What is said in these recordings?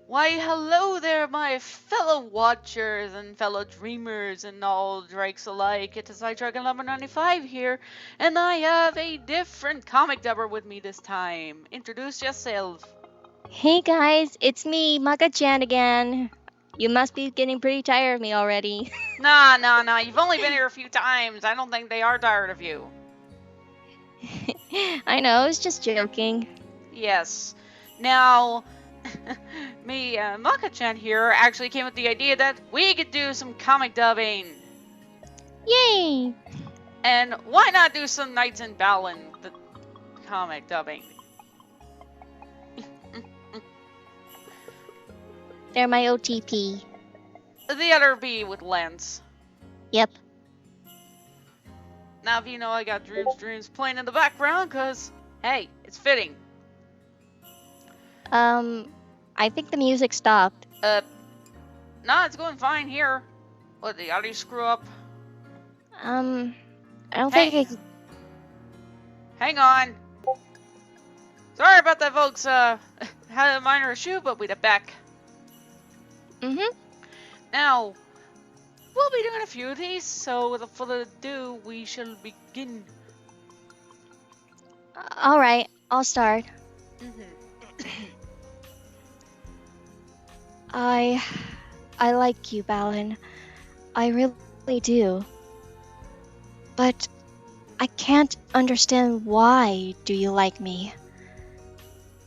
Why, hello there, my fellow watchers and fellow dreamers and all drakes alike. It is I, Dragon number 95 here, and I have a different comic dubber with me this time. Introduce yourself. Hey guys, it's me, Macca-chan again. You must be getting pretty tired of me already. Nah, you've only been here a few times. I don't think they are tired of you. I know, I was just joking. Yes. Now, me, Macca-chan here actually came with the idea that we could do some comic dubbing. Yay! And why not do some Knights in Balan, the comic dubbing? They're my OTP. The other B with Lens. Yep. Now, if you know I got Dreams playing in the background, because, hey, it's fitting. I think the music stopped. Nah, it's going fine here. What, the audio screw up? I don't Hey. think I... Hang on. Sorry about that, folks. Had a minor issue, but we're back. Now, we'll be doing a few of these, so without further ado, we shall begin. Alright, I'll start. I like you, Balan. I really do. But I can't understand why do you like me.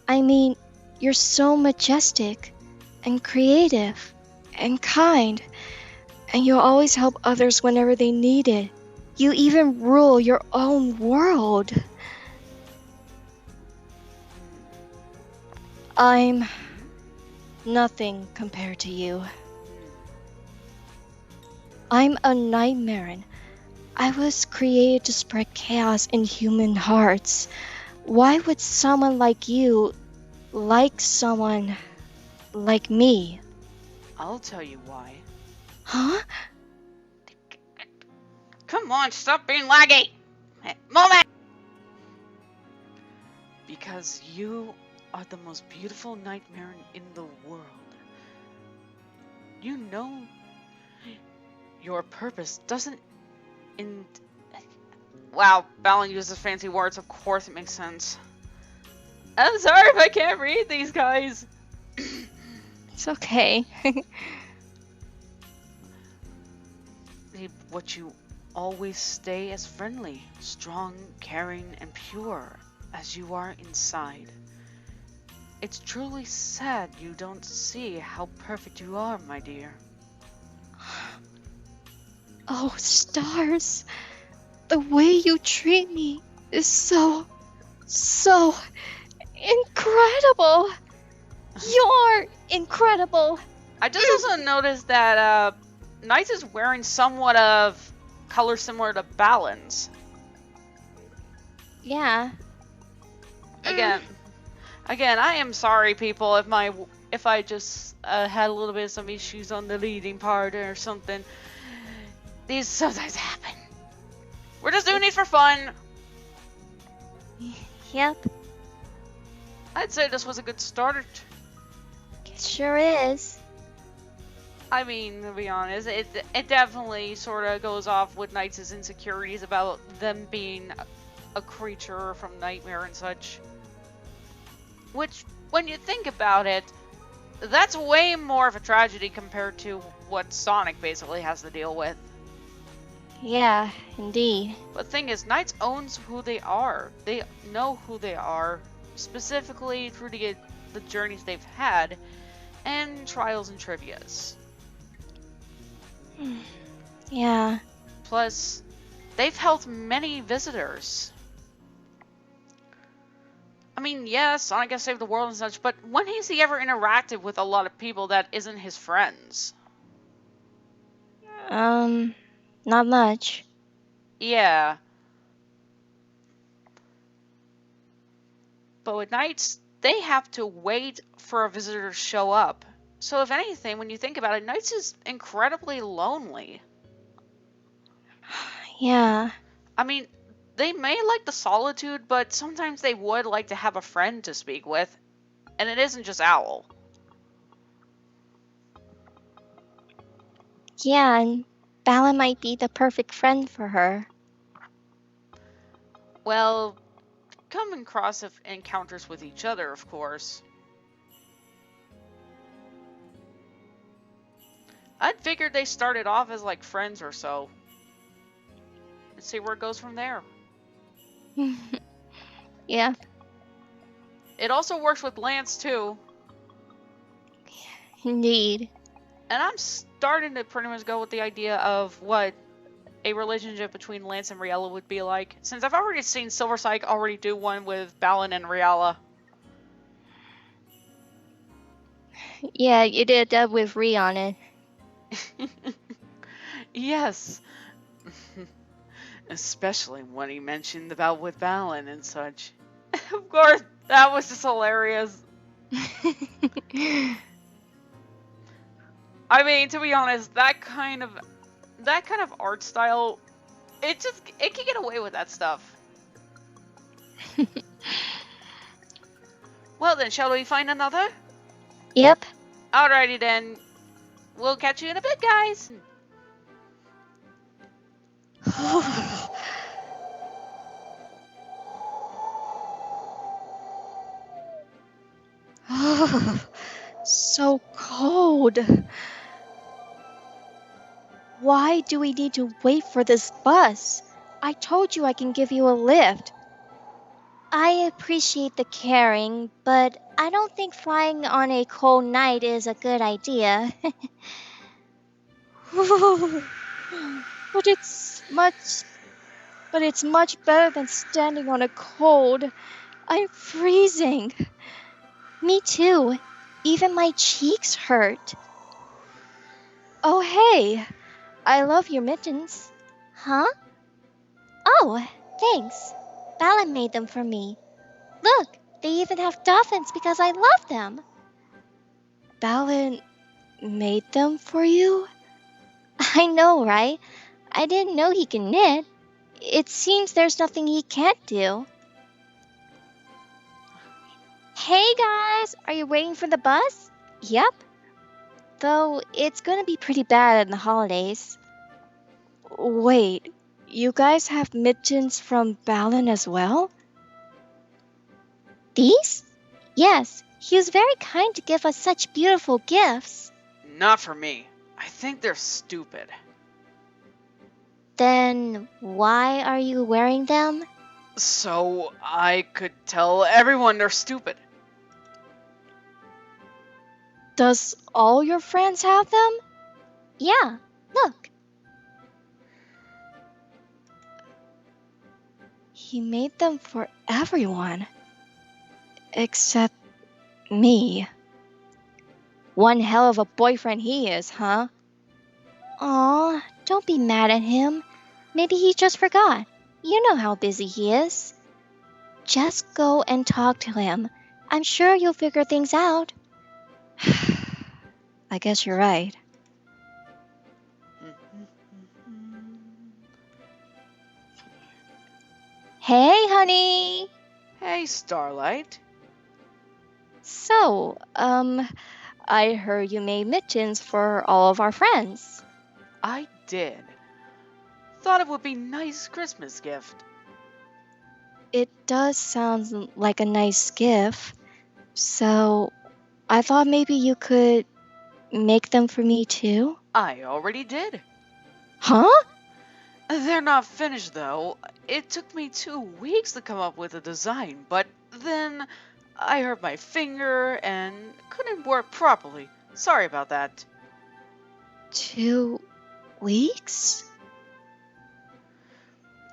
I mean, you're so majestic and creative and kind, and you always help others whenever they need it. You even rule your own world. I'm nothing compared to you. I'm a nightmare. I was created to spread chaos in human hearts. Why would someone like you like someone like me? I'll tell you why. Huh? Come on, stop being laggy! Moment! Because you are the most beautiful nightmare in the world. You know your purpose doesn't Wow, Balan uses fancy words, of course it makes sense. I'm sorry if I can't read these guys. It's okay. What you always stay as friendly, strong, caring, and pure as you are inside. It's truly sad you don't see how perfect you are, my dear. Oh, stars. The way you treat me is so incredible. You're incredible. I just also noticed that Knights is wearing somewhat of color similar to Balan's. Yeah. Again, I am sorry, people, if I just had a little bit of some issues on the leading part or something. These sometimes happen. We're just doing these for fun. Yep. I'd say this was a good start. It sure is. I mean, to be honest, it definitely sort of goes off with Knights' insecurities about them being a creature from Nightmare and such. Which, when you think about it, that's way more of a tragedy compared to what Sonic basically has to deal with. Yeah, indeed. But the thing is, Knights owns who they are. They know who they are, specifically through the journeys they've had, and trials and trivias. Yeah. Plus, they've helped many visitors. I mean, yes, Sonic has saved the world and such, but when has he ever interacted with a lot of people that isn't his friends? Not much. Yeah. But with Knights, they have to wait for a visitor to show up. So if anything, when you think about it, Knights is incredibly lonely. Yeah. I mean, they may like the solitude, but sometimes they would like to have a friend to speak with. And it isn't just Owl. Yeah, and Balan might be the perfect friend for her. Well, come across encounters with each other, of course. I'd figured they started off as like friends or so. Let's see where it goes from there. Yeah. It also works with Lance too. Indeed. And I'm starting to pretty much go with the idea of what a relationship between Lance and Riella would be like, since I've already seen Silver Psyche already do one with Balan and Riella. Yeah, you did a dub with Ree on it. Yes. Especially when he mentioned about with Balan and such. Of course, that was just hilarious. I mean, to be honest, that kind of art style, it can get away with that stuff. Well then, shall we find another? Yep. Alrighty then. We'll catch you in a bit, guys. So cold. Why do we need to wait for this bus? I told you I can give you a lift. I appreciate the caring, but I don't think flying on a cold night is a good idea. But it's much better than standing on a cold. I'm freezing. Me too. Even my cheeks hurt. Oh, hey. I love your mittens. Huh? Oh, thanks. Balan made them for me. Look, they even have dolphins because I love them. Balan made them for you? I know, right? I didn't know he can knit. It seems there's nothing he can't do. Hey guys, are you waiting for the bus? Yep. Though it's gonna be pretty bad in the holidays. Wait, you guys have mittens from Balan as well? These? Yes, he was very kind to give us such beautiful gifts. Not for me. I think they're stupid. Then why are you wearing them? So I could tell everyone they're stupid. Does all your friends have them? Yeah, look. He made them for everyone. Except me. One hell of a boyfriend he is, huh? Aw, don't be mad at him. Maybe he just forgot. You know how busy he is. Just go and talk to him. I'm sure you'll figure things out. I guess you're right. Hey, honey! Hey, Starlight. So, I heard you made mittens for all of our friends. I did. Thought it would be nice Christmas gift. It does sound like a nice gift. So, I thought maybe you could make them for me too? I already did. Huh? They're not finished though. It took me 2 weeks to come up with a design, but then I hurt my finger and couldn't work properly. Sorry about that. 2 weeks?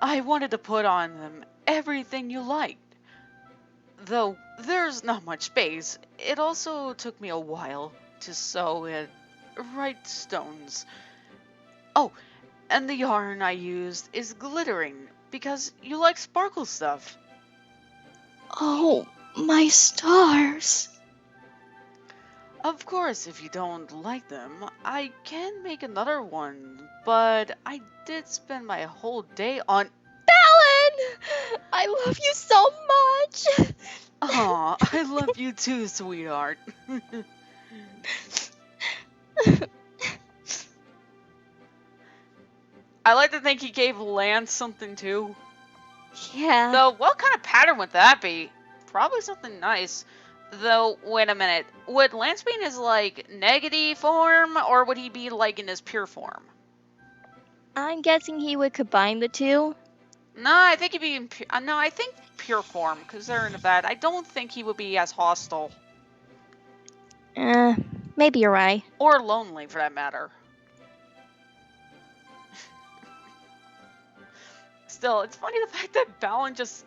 I wanted to put on them everything you liked. Though there's not much space, it also took me a while to sew it right stones. Oh, and the yarn I used is glittering because you like sparkle stuff. Oh, my stars. Of course, if you don't like them, I can make another one, but I did spend my whole day on— Balan! I love you so much! Aw, I love you too, sweetheart. I like to think he gave Lance something too. Yeah. Though, what kind of pattern would that be? Probably something nice. Though, wait a minute. Would Lance be in his, like, negative form, or would he be, like, in his pure form? I'm guessing he would combine the two. No, I think he'd be in no, I think pure form, because they're in a vat. I don't think he would be as hostile. Maybe you're right. Or lonely, for that matter. Still, it's funny the fact that Balan just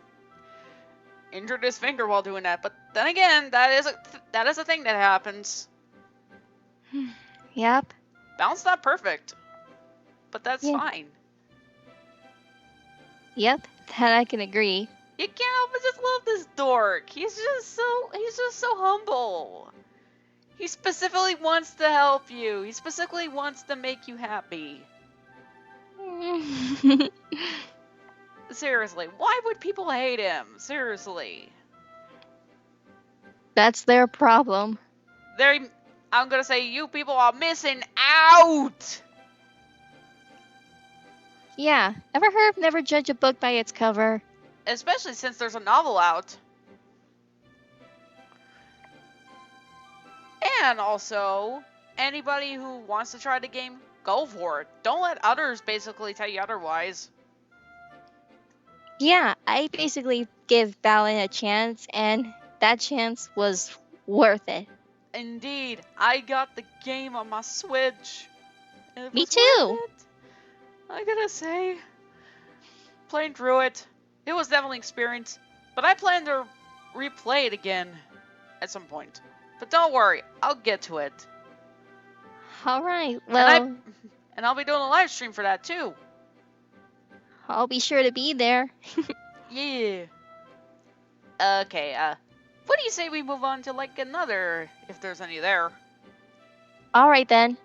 injured his finger while doing that. But then again, that is a thing that happens. Yep. Balan's not perfect, but that's fine. Yep, that I can agree. You can't help but just love this dork. He's just so humble. He specifically wants to help you. He specifically wants to make you happy. Seriously, why would people hate him? Seriously. That's their problem. I'm gonna say you people are missing out! Yeah, ever heard of never judge a book by its cover? Especially since there's a novel out. And also, anybody who wants to try the game, go for it. Don't let others basically tell you otherwise. Yeah, I basically give Balan a chance, and that chance was worth it. Indeed, I got the game on my Switch. Me too! I gotta say, playing through it, it was definitely an experience, but I plan to replay it again at some point. But don't worry, I'll get to it. Alright, well... And I'll be doing a live stream for that too. I'll be sure to be there. Yeah. Okay, what do you say we move on to, like, another, if there's any there? Alright then.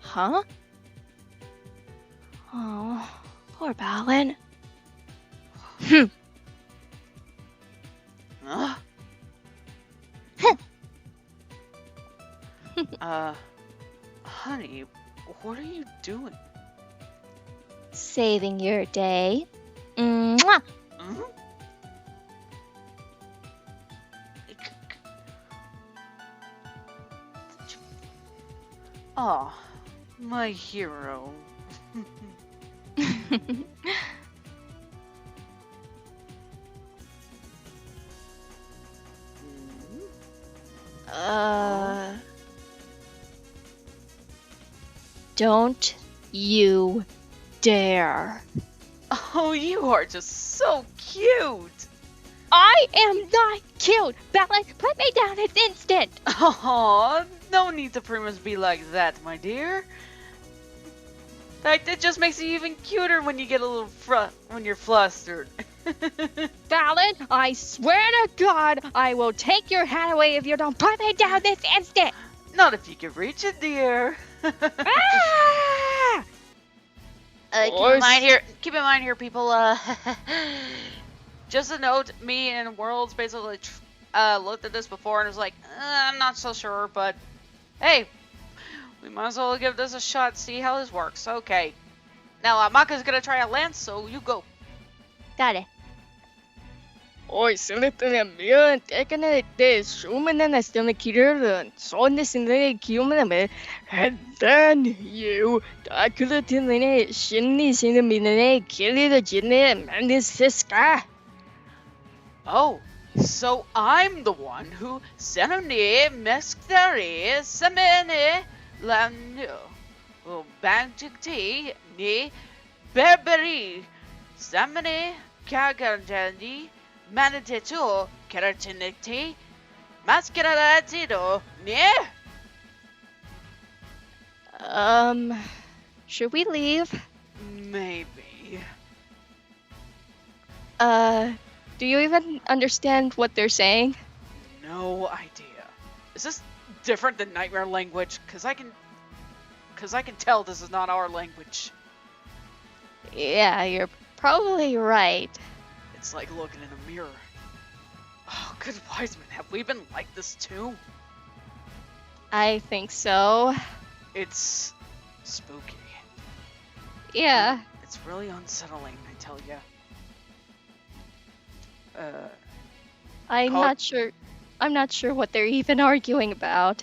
Huh? Oh, poor Balan. Huh? Honey, what are you doing? Saving your day. Mwah! Hmm? Oh, my hero. Don't you dare. Oh, you are just so cute. I am not cute. Balan, put me down this instant. Oh, no need to pretty much be like that, my dear. That just makes you even cuter when you get a little when you're flustered. Balan, I swear to God, I will take your hat away if you don't put me down this instant. Not if you can reach it, dear. Ah! Keep in mind here, people. Just a note, me and Worlds basically looked at this before and was like, I'm not so sure, but hey, we might as well give this a shot, see how this works. Okay. Now, Macca's gonna try a lance, so you go. Got it. Oi, selektene면 때까지 때 수많은 나스는 길을 손대신의 기운을 했던 이유 다 그렇다는 신리신의 믿는 길을 지내 만드셨을까? Oh, so I'm the one who suddenly mesktari samene lanu bangti ni berberi samene kaganjani manitetu keratinity mascaradito ne. Should we leave? Maybe. Do you even understand what they're saying? No idea. Is this different than nightmare language? Cause I can tell this is not our language. Yeah, you're probably right. It's like looking in a mirror. Oh, good Wiseman, have we been like this too? I think so. It's spooky. Yeah. It's really unsettling, I tell ya. I'm Call- not sure. I'm not sure what they're even arguing about.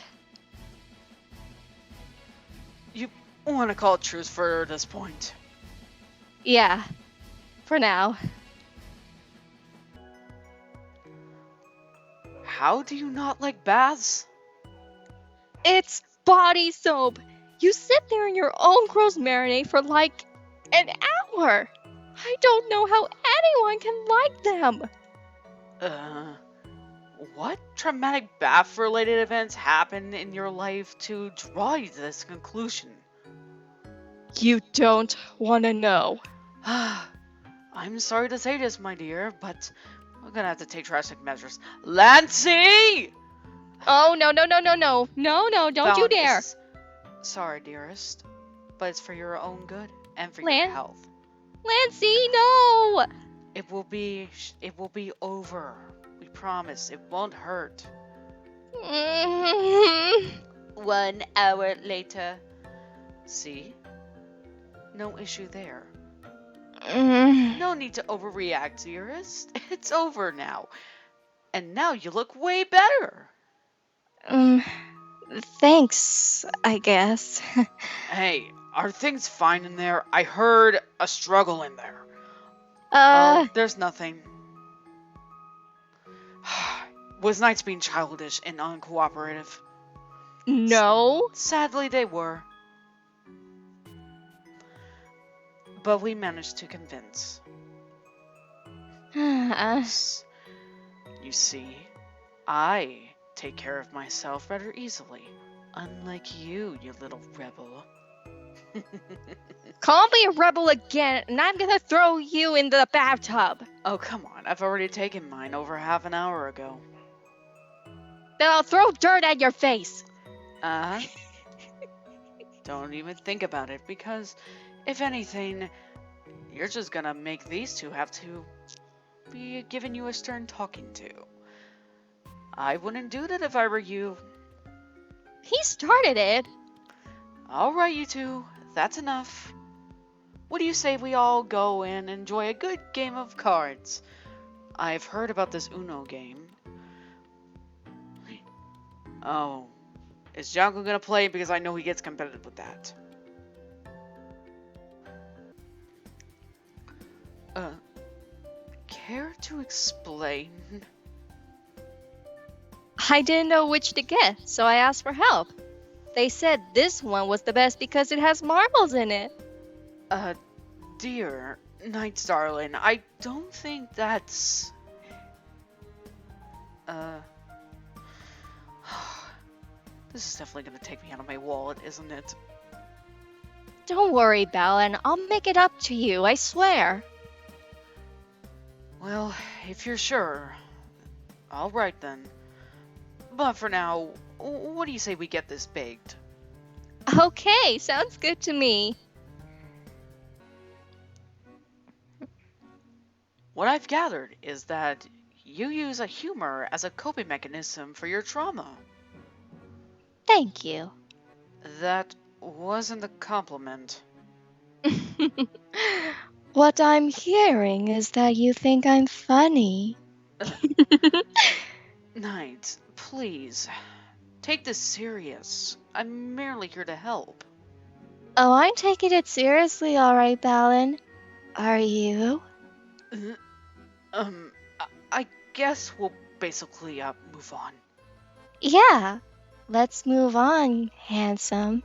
You want to call it truce for this point? Yeah. For now. How do you not like baths? It's body soap. You sit there in your own gross marinade for like an hour. I don't know how anyone can like them. What traumatic bath-related events happened in your life to draw you to this conclusion? You don't want to know. I'm sorry to say this, my dear, but we're gonna have to take drastic measures. Lancy! Oh, no, no, no, no, no. No, no, don't you Balan, dare. Sorry, dearest, but it's for your own good and for Lan- your health. Lancy, no! It will be over. We promise. It won't hurt. Mm. 1 hour later. See? No issue there. No need to overreact, dearest. It's over now. And now you look way better. Thanks, I guess. Hey, are things fine in there? I heard a struggle in there. There's nothing. Was Knights being childish and uncooperative? No. Sadly, they were. But we managed to convince. You see, I take care of myself rather easily. Unlike you little rebel. Call me a rebel again, and I'm gonna throw you in the bathtub. Oh, come on. I've already taken mine over half an hour ago. Then I'll throw dirt at your face. Don't even think about it, because if anything, you're just gonna make these two have to be giving you a stern talking to. I wouldn't do that if I were you. He started it. Alright, you two. That's enough. What do you say we all go and enjoy a good game of cards? I've heard about this Uno game. Oh. Is Janko gonna play? Because I know he gets competitive with that. Care to explain? I didn't know which to get, so I asked for help. They said this one was the best because it has marbles in it. Dear Knights darling, I don't think that's... This is definitely gonna take me out of my wallet, isn't it? Don't worry, Balan. I'll make it up to you, I swear. Well, if you're sure. Alright then. But for now, what do you say we get this baked? Okay, sounds good to me. What I've gathered is that you use a humor as a coping mechanism for your trauma. Thank you. That wasn't a compliment. What I'm hearing is that you think I'm funny. Knight, please. Take this serious. I'm merely here to help. Oh, I'm taking it seriously, alright, Balan. Are you? I guess we'll basically, move on. Yeah. Let's move on, handsome.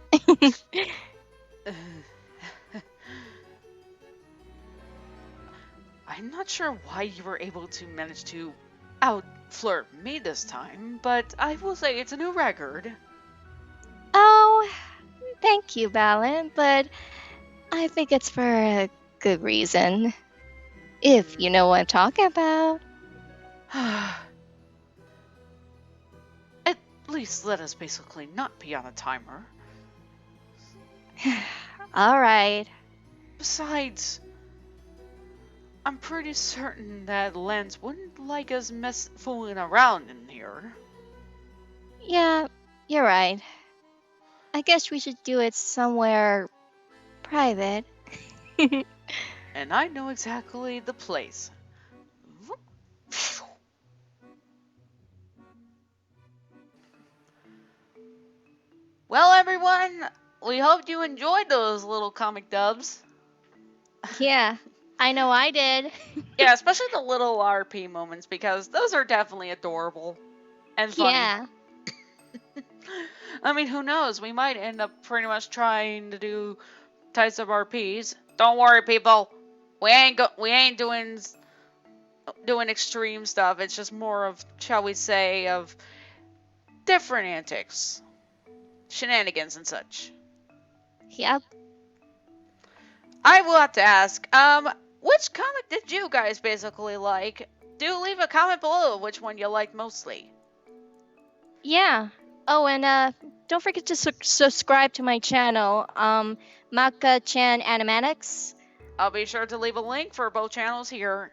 I'm not sure why you were able to manage to out-flirt me this time, but I will say it's a new record. Oh, thank you, Balan, but I think it's for a good reason. If you know what I'm talking about. At least let us basically not be on a timer. Alright. Besides, I'm pretty certain that Lance wouldn't like us fooling around in here. Yeah, You're right. I guess we should do it somewhere private. And I know exactly the place. Well, everyone, we hope you enjoyed those little comic dubs. Yeah, I know I did. Yeah, especially the little RP moments, because those are definitely adorable and funny. Yeah. I mean, who knows? We might end up pretty much trying to do types of RPs. Don't worry, people. We ain't doing extreme stuff. It's just more of, shall we say, of different antics, shenanigans, and such. Yep. I will have to ask, which comic did you guys basically like? Do leave a comment below which one you liked mostly. Yeah. Oh, and don't forget to subscribe to my channel, Macca-chan Animatics. I'll be sure to leave a link for both channels here.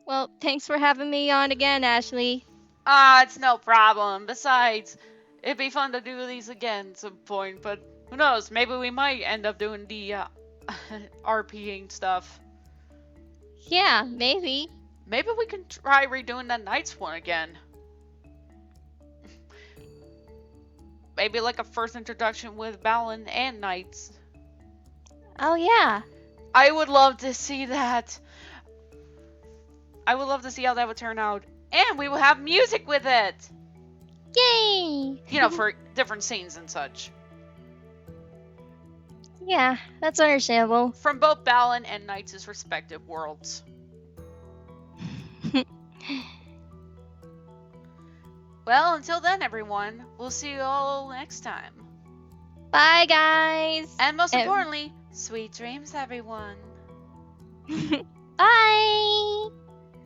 Well, thanks for having me on again, Ashley. It's no problem. Besides, it'd be fun to do these again at some point, but who knows? Maybe we might end up doing the RPing stuff. Yeah, maybe. Maybe we can try redoing that Knights one again. Maybe like a first introduction with Balan and Knights. Oh, yeah. I would love to see that. I would love to see how that would turn out. And we will have music with it! Yay! You know, for different scenes and such. Yeah, that's understandable. From both Balan and Knights' respective worlds. Well, until then, everyone, we'll see you all next time. Bye, guys! And most importantly, sweet dreams, everyone. Bye!